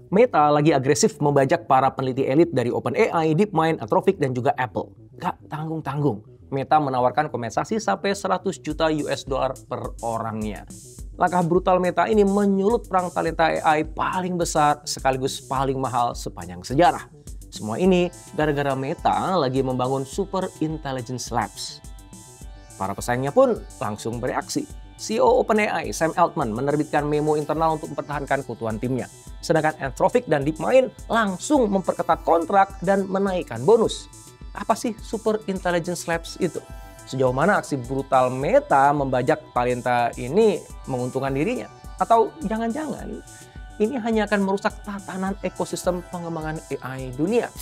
Meta lagi agresif membajak para peneliti elit dari OpenAI, DeepMind, Anthropic, dan juga Apple. Gak tanggung-tanggung, Meta menawarkan kompensasi sampai 100 juta US dollar per orangnya. Langkah brutal Meta ini menyulut perang talenta AI paling besar sekaligus paling mahal sepanjang sejarah. Semua ini gara-gara Meta lagi membangun Super Intelligence Labs. Para pesaingnya pun langsung bereaksi. CEO OpenAI, Sam Altman, menerbitkan memo internal untuk mempertahankan keutuhan timnya. Sedangkan Anthropic dan DeepMind langsung memperketat kontrak dan menaikkan bonus. Apa sih Super Intelligence Labs itu? Sejauh mana aksi brutal Meta membajak talenta ini menguntungkan dirinya? Atau jangan-jangan ini hanya akan merusak tatanan ekosistem pengembangan AI dunia?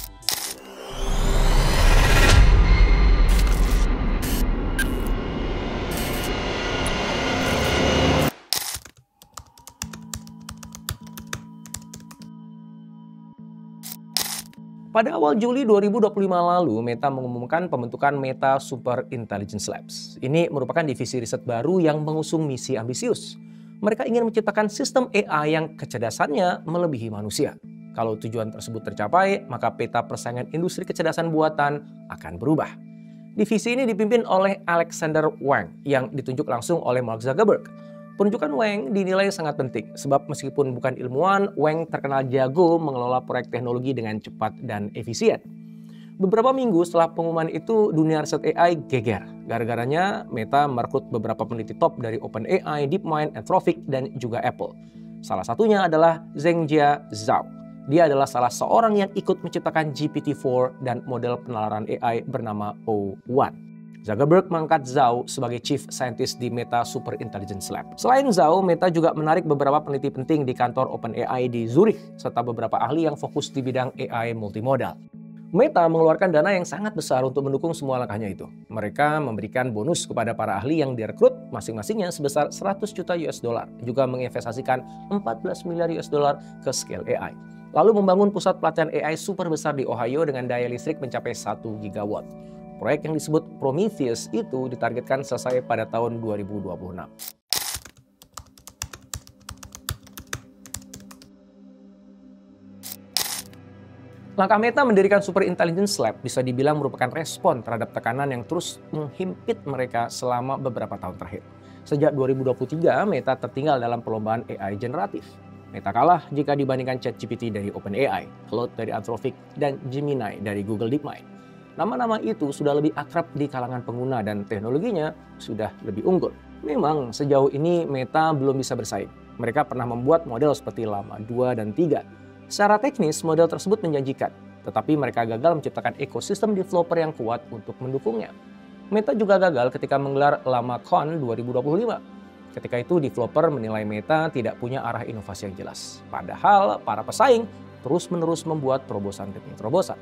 Pada awal Juli 2025 lalu, Meta mengumumkan pembentukan Meta Super Intelligence Labs. Ini merupakan divisi riset baru yang mengusung misi ambisius. Mereka ingin menciptakan sistem AI yang kecerdasannya melebihi manusia. Kalau tujuan tersebut tercapai, maka peta persaingan industri kecerdasan buatan akan berubah. Divisi ini dipimpin oleh Alexander Wang yang ditunjuk langsung oleh Mark Zuckerberg. Penunjukan Wang dinilai sangat penting sebab meskipun bukan ilmuwan, Wang terkenal jago mengelola proyek teknologi dengan cepat dan efisien. Beberapa minggu setelah pengumuman itu, dunia riset AI geger. Gara-garanya Meta merekrut beberapa peneliti top dari OpenAI, DeepMind, Anthropic, dan juga Apple. Salah satunya adalah Zhengjia Zhao. Dia adalah salah seorang yang ikut menciptakan GPT-4 dan model penalaran AI bernama O1. Zuckerberg mengangkat Zhao sebagai Chief Scientist di Meta Super Intelligence Lab. Selain Zhao, Meta juga menarik beberapa peneliti penting di kantor OpenAI di Zurich, serta beberapa ahli yang fokus di bidang AI multimodal. Meta mengeluarkan dana yang sangat besar untuk mendukung semua langkahnya itu. Mereka memberikan bonus kepada para ahli yang direkrut masing-masingnya sebesar 100 juta US dollar, juga menginvestasikan 14 miliar US dollar ke scale AI. Lalu membangun pusat pelatihan AI super besar di Ohio dengan daya listrik mencapai 1 gigawatt. Proyek yang disebut Prometheus itu ditargetkan selesai pada tahun 2026. Langkah Meta mendirikan Super Intelligence Lab bisa dibilang merupakan respon terhadap tekanan yang terus menghimpit mereka selama beberapa tahun terakhir. Sejak 2023, Meta tertinggal dalam perlombaan AI generatif. Meta kalah jika dibandingkan ChatGPT dari OpenAI, Claude dari Anthropic, dan Gemini dari Google DeepMind. Nama-nama itu sudah lebih akrab di kalangan pengguna dan teknologinya sudah lebih unggul. Memang sejauh ini Meta belum bisa bersaing. Mereka pernah membuat model seperti Llama 2 dan 3. Secara teknis model tersebut menjanjikan, tetapi mereka gagal menciptakan ekosistem developer yang kuat untuk mendukungnya. Meta juga gagal ketika menggelar LlamaCon 2025. Ketika itu developer menilai Meta tidak punya arah inovasi yang jelas. Padahal para pesaing terus-menerus membuat terobosan demi terobosan.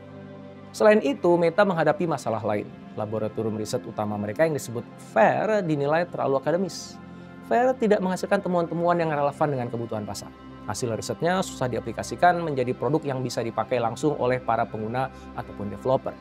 Selain itu, Meta menghadapi masalah lain. Laboratorium riset utama mereka yang disebut FAIR dinilai terlalu akademis. FAIR tidak menghasilkan temuan-temuan yang relevan dengan kebutuhan pasar. Hasil risetnya susah diaplikasikan menjadi produk yang bisa dipakai langsung oleh para pengguna ataupun developer.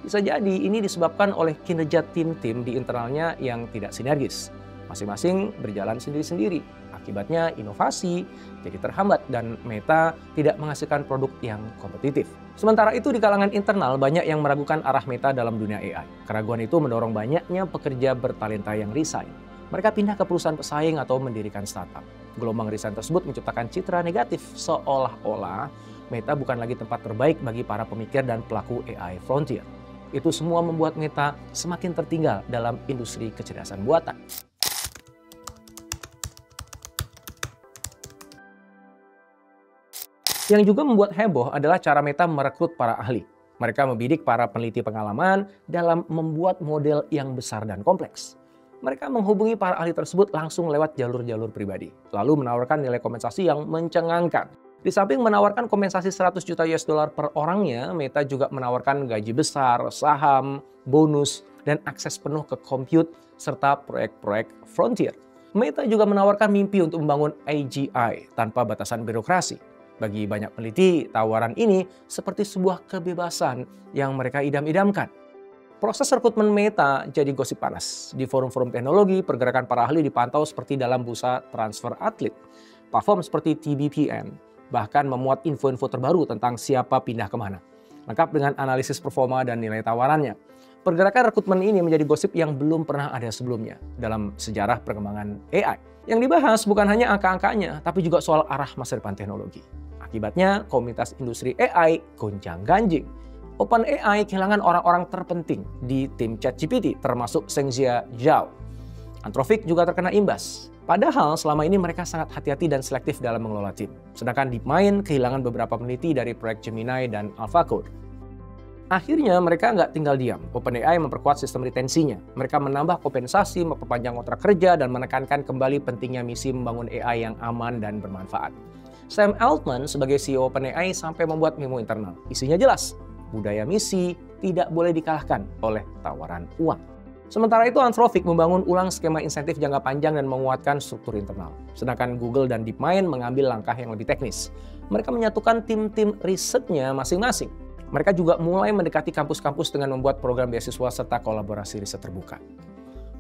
Bisa jadi ini disebabkan oleh kinerja tim-tim di internalnya yang tidak sinergis. Masing-masing berjalan sendiri-sendiri. Akibatnya inovasi jadi terhambat dan Meta tidak menghasilkan produk yang kompetitif. Sementara itu di kalangan internal banyak yang meragukan arah Meta dalam dunia AI. Keraguan itu mendorong banyaknya pekerja bertalenta yang resign. Mereka pindah ke perusahaan pesaing atau mendirikan startup. Gelombang resign tersebut menciptakan citra negatif seolah-olah Meta bukan lagi tempat terbaik bagi para pemikir dan pelaku AI frontier. Itu semua membuat Meta semakin tertinggal dalam industri kecerdasan buatan. Yang juga membuat heboh adalah cara Meta merekrut para ahli. Mereka membidik para peneliti pengalaman dalam membuat model yang besar dan kompleks. Mereka menghubungi para ahli tersebut langsung lewat jalur-jalur pribadi, lalu menawarkan nilai kompensasi yang mencengangkan. Di samping menawarkan kompensasi 100 juta US dollar per orangnya, Meta juga menawarkan gaji besar, saham, bonus, dan akses penuh ke compute serta proyek-proyek frontier. Meta juga menawarkan mimpi untuk membangun AGI tanpa batasan birokrasi. Bagi banyak peneliti, tawaran ini seperti sebuah kebebasan yang mereka idam-idamkan. Proses rekrutmen Meta jadi gosip panas. Di forum-forum teknologi, pergerakan para ahli dipantau seperti dalam bursa transfer atlet. Platform seperti TBPN, bahkan memuat info-info terbaru tentang siapa pindah kemana. Lengkap dengan analisis performa dan nilai tawarannya. Pergerakan rekrutmen ini menjadi gosip yang belum pernah ada sebelumnya dalam sejarah perkembangan AI. Yang dibahas bukan hanya angka-angkanya, tapi juga soal arah masa depan teknologi. Akibatnya, komunitas industri AI gonjang-ganjing. OpenAI kehilangan orang-orang terpenting di tim ChatGPT, termasuk Zheng Zhao. Anthropic juga terkena imbas. Padahal selama ini mereka sangat hati-hati dan selektif dalam mengelola tim. Sedangkan DeepMind kehilangan beberapa peneliti dari proyek Gemini dan AlphaCode. Akhirnya mereka nggak tinggal diam. OpenAI memperkuat sistem retensinya. Mereka menambah kompensasi, memperpanjang kontrak kerja, dan menekankan kembali pentingnya misi membangun AI yang aman dan bermanfaat. Sam Altman sebagai CEO OpenAI sampai membuat memo internal. Isinya jelas, budaya misi tidak boleh dikalahkan oleh tawaran uang. Sementara itu Anthropic membangun ulang skema insentif jangka panjang dan menguatkan struktur internal. Sedangkan Google dan DeepMind mengambil langkah yang lebih teknis. Mereka menyatukan tim-tim risetnya masing-masing. Mereka juga mulai mendekati kampus-kampus dengan membuat program beasiswa serta kolaborasi riset terbuka.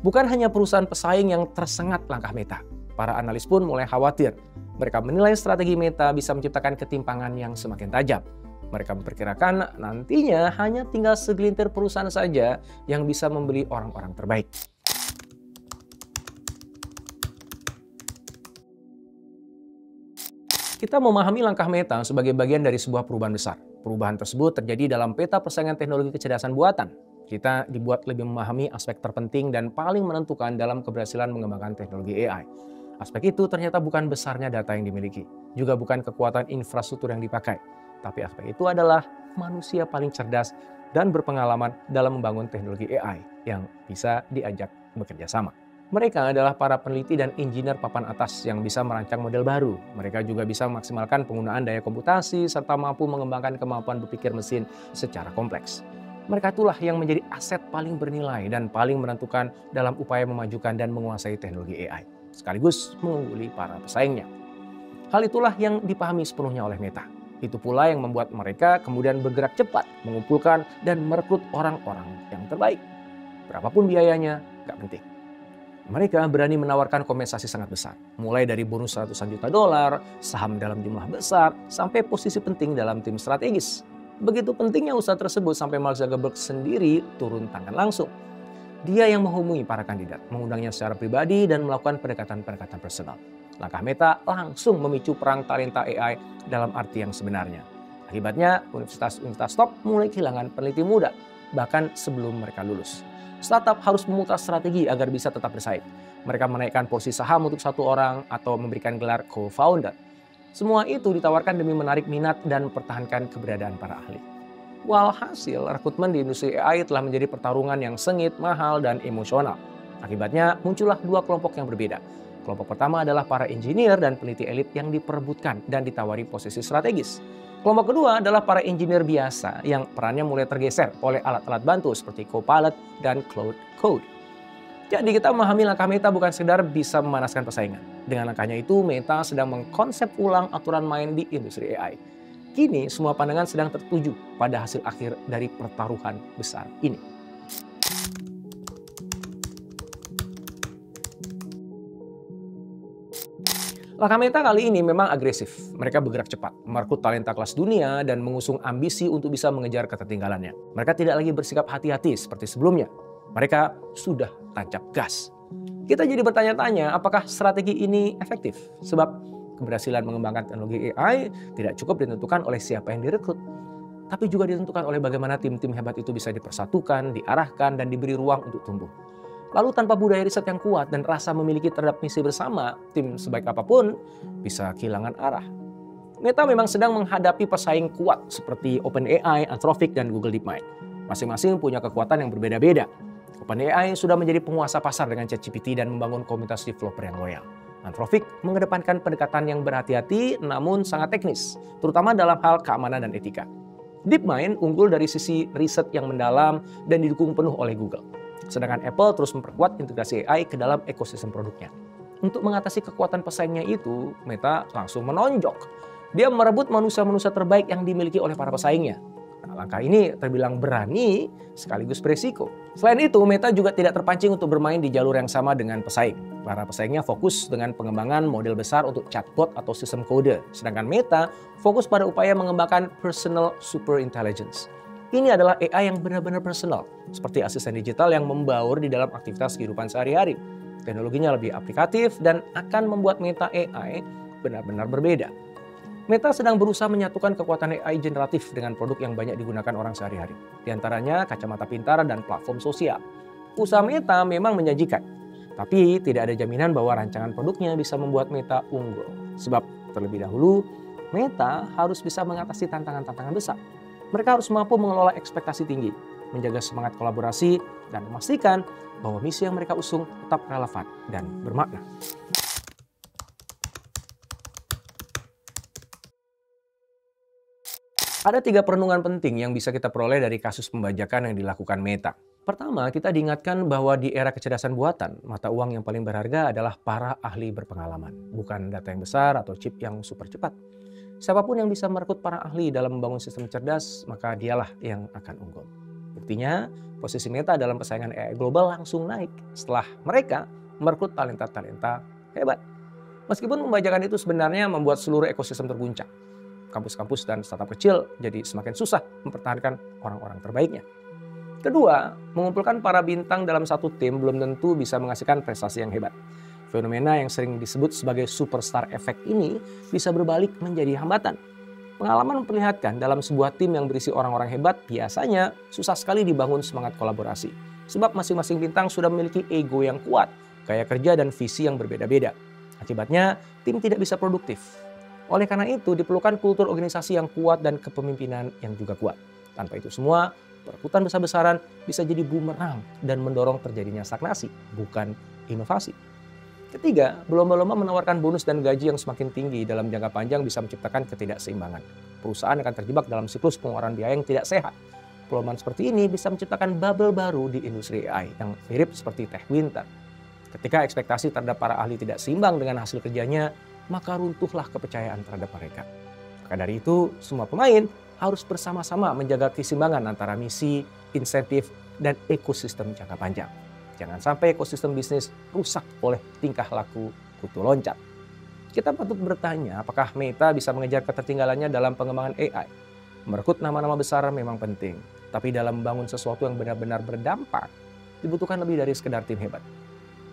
Bukan hanya perusahaan pesaing yang tersengat langkah Meta. Para analis pun mulai khawatir. Mereka menilai strategi Meta bisa menciptakan ketimpangan yang semakin tajam. Mereka memperkirakan nantinya hanya tinggal segelintir perusahaan saja yang bisa membeli orang-orang terbaik. Kita memahami langkah Meta sebagai bagian dari sebuah perubahan besar. Perubahan tersebut terjadi dalam peta persaingan teknologi kecerdasan buatan. Kita dibuat lebih memahami aspek terpenting dan paling menentukan dalam keberhasilan mengembangkan teknologi AI. Aspek itu ternyata bukan besarnya data yang dimiliki, juga bukan kekuatan infrastruktur yang dipakai, tapi aspek itu adalah manusia paling cerdas dan berpengalaman dalam membangun teknologi AI yang bisa diajak bekerja sama. Mereka adalah para peneliti dan insinyur papan atas yang bisa merancang model baru. Mereka juga bisa memaksimalkan penggunaan daya komputasi serta mampu mengembangkan kemampuan berpikir mesin secara kompleks. Mereka itulah yang menjadi aset paling bernilai dan paling menentukan dalam upaya memajukan dan menguasai teknologi AI, sekaligus mengungguli para pesaingnya. Hal itulah yang dipahami sepenuhnya oleh Meta. Itu pula yang membuat mereka kemudian bergerak cepat, mengumpulkan dan merekrut orang-orang yang terbaik. Berapapun biayanya, gak penting. Mereka berani menawarkan kompensasi sangat besar, mulai dari bonus ratusan juta dolar, saham dalam jumlah besar, sampai posisi penting dalam tim strategis. Begitu pentingnya usaha tersebut sampai Mark Zuckerberg sendiri turun tangan langsung. Dia yang menghubungi para kandidat, mengundangnya secara pribadi dan melakukan pendekatan-pendekatan personal. Langkah Meta langsung memicu perang talenta AI dalam arti yang sebenarnya. Akibatnya, universitas-universitas top mulai kehilangan peneliti muda, bahkan sebelum mereka lulus. Startup harus memutar strategi agar bisa tetap bersaing. Mereka menaikkan porsi saham untuk satu orang atau memberikan gelar co-founder. Semua itu ditawarkan demi menarik minat dan mempertahankan keberadaan para ahli. Walhasil, rekrutmen di industri AI telah menjadi pertarungan yang sengit, mahal, dan emosional. Akibatnya muncullah dua kelompok yang berbeda. Kelompok pertama adalah para engineer dan peneliti elit yang diperebutkan dan ditawari posisi strategis. Kelompok kedua adalah para engineer biasa yang perannya mulai tergeser oleh alat-alat bantu seperti Copilot dan Claude Code. Jadi kita memahami langkah Meta bukan sekedar bisa memanaskan persaingan. Dengan langkahnya itu, Meta sedang mengkonsep ulang aturan main di industri AI. Kini semua pandangan sedang tertuju pada hasil akhir dari pertaruhan besar ini. Langkah Meta kali ini memang agresif. Mereka bergerak cepat, merekrut talenta kelas dunia, dan mengusung ambisi untuk bisa mengejar ketertinggalannya. Mereka tidak lagi bersikap hati-hati seperti sebelumnya. Mereka sudah tancap gas. Kita jadi bertanya-tanya apakah strategi ini efektif? Sebab keberhasilan mengembangkan teknologi AI tidak cukup ditentukan oleh siapa yang direkrut, tapi juga ditentukan oleh bagaimana tim-tim hebat itu bisa dipersatukan, diarahkan, dan diberi ruang untuk tumbuh. Lalu tanpa budaya riset yang kuat dan rasa memiliki terhadap misi bersama, tim sebaik apapun bisa kehilangan arah. Meta memang sedang menghadapi pesaing kuat seperti OpenAI, Anthropic, dan Google DeepMind. Masing-masing punya kekuatan yang berbeda-beda. OpenAI sudah menjadi penguasa pasar dengan ChatGPT dan membangun komunitas developer yang loyal. Anthropic mengedepankan pendekatan yang berhati-hati namun sangat teknis, terutama dalam hal keamanan dan etika. DeepMind unggul dari sisi riset yang mendalam dan didukung penuh oleh Google. Sedangkan Apple terus memperkuat integrasi AI ke dalam ekosistem produknya. Untuk mengatasi kekuatan pesaingnya itu, Meta langsung menonjok. Dia merebut manusia-manusia terbaik yang dimiliki oleh para pesaingnya. langkah ini terbilang berani sekaligus beresiko. Selain itu, Meta juga tidak terpancing untuk bermain di jalur yang sama dengan pesaing. Para pesaingnya fokus dengan pengembangan model besar untuk chatbot atau sistem kode. Sedangkan Meta fokus pada upaya mengembangkan personal super intelligence. Ini adalah AI yang benar-benar personal, seperti asisten digital yang membaur di dalam aktivitas kehidupan sehari-hari. Teknologinya lebih aplikatif dan akan membuat Meta AI benar-benar berbeda. Meta sedang berusaha menyatukan kekuatan AI generatif dengan produk yang banyak digunakan orang sehari-hari. Di antaranya kacamata pintar dan platform sosial. Usaha Meta memang menjanjikan, tapi tidak ada jaminan bahwa rancangan produknya bisa membuat Meta unggul. Sebab terlebih dahulu, Meta harus bisa mengatasi tantangan-tantangan besar. Mereka harus mampu mengelola ekspektasi tinggi, menjaga semangat kolaborasi, dan memastikan bahwa misi yang mereka usung tetap relevan dan bermakna. Ada 3 perenungan penting yang bisa kita peroleh dari kasus pembajakan yang dilakukan Meta. Pertama, kita diingatkan bahwa di era kecerdasan buatan, mata uang yang paling berharga adalah para ahli berpengalaman, bukan data yang besar atau chip yang super cepat. Siapapun yang bisa merekrut para ahli dalam membangun sistem cerdas, maka dialah yang akan unggul. Buktinya, posisi Meta dalam persaingan AI global langsung naik setelah mereka merekrut talenta-talenta hebat. Meskipun pembajakan itu sebenarnya membuat seluruh ekosistem terguncang. Kampus-kampus dan startup kecil jadi semakin susah mempertahankan orang-orang terbaiknya. Kedua, mengumpulkan para bintang dalam satu tim belum tentu bisa menghasilkan prestasi yang hebat. Fenomena yang sering disebut sebagai superstar effect ini bisa berbalik menjadi hambatan. Pengalaman memperlihatkan dalam sebuah tim yang berisi orang-orang hebat biasanya susah sekali dibangun semangat kolaborasi. Sebab masing-masing bintang sudah memiliki ego yang kuat, gaya kerja dan visi yang berbeda-beda. Akibatnya, tim tidak bisa produktif. Oleh karena itu, diperlukan kultur organisasi yang kuat dan kepemimpinan yang juga kuat. Tanpa itu semua, perebutan besar-besaran bisa jadi bumerang dan mendorong terjadinya stagnasi, bukan inovasi. Ketiga, berlomba-lomba menawarkan bonus dan gaji yang semakin tinggi dalam jangka panjang bisa menciptakan ketidakseimbangan. Perusahaan akan terjebak dalam siklus pengeluaran biaya yang tidak sehat. Perlombaan seperti ini bisa menciptakan bubble baru di industri AI yang mirip seperti tech winter. Ketika ekspektasi terhadap para ahli tidak seimbang dengan hasil kerjanya, maka runtuhlah kepercayaan terhadap mereka. Maka dari itu, semua pemain harus bersama-sama menjaga keseimbangan antara misi, insentif, dan ekosistem jangka panjang. Jangan sampai ekosistem bisnis rusak oleh tingkah laku kutu loncat. Kita patut bertanya apakah Meta bisa mengejar ketertinggalannya dalam pengembangan AI. Merekrut nama-nama besar memang penting, tapi dalam membangun sesuatu yang benar-benar berdampak, dibutuhkan lebih dari sekedar tim hebat.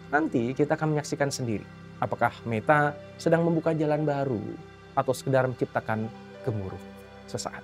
Nanti kita akan menyaksikan sendiri apakah Meta sedang membuka jalan baru atau sekedar menciptakan gemuruh sesaat.